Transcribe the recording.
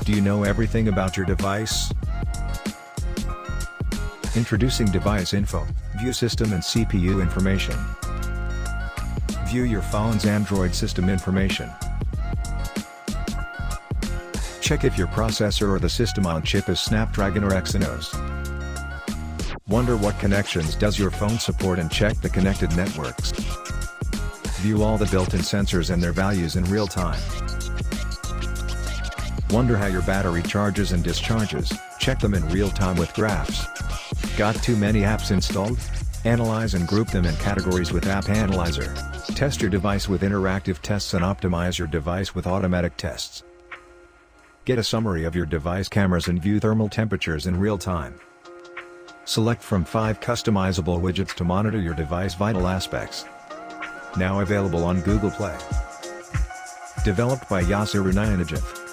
Do you know everything about your device? Introducing Device Info, view system and CPU information. View your phone's Android system information. Check if your processor or the system on chip is Snapdragon or Exynos. Wonder what connections does your phone support and check the connected networks. View all the built-in sensors and their values in real time. Wonder how your battery charges and discharges, check them in real time with graphs. Got too many apps installed? Analyze and group them in categories with App Analyzer. Test your device with interactive tests and optimize your device with automatic tests. Get a summary of your device cameras and view thermal temperatures in real time. Select from 5 customizable widgets to monitor your device vital aspects. Now available on Google Play. Developed by Yasiru Nayanajev.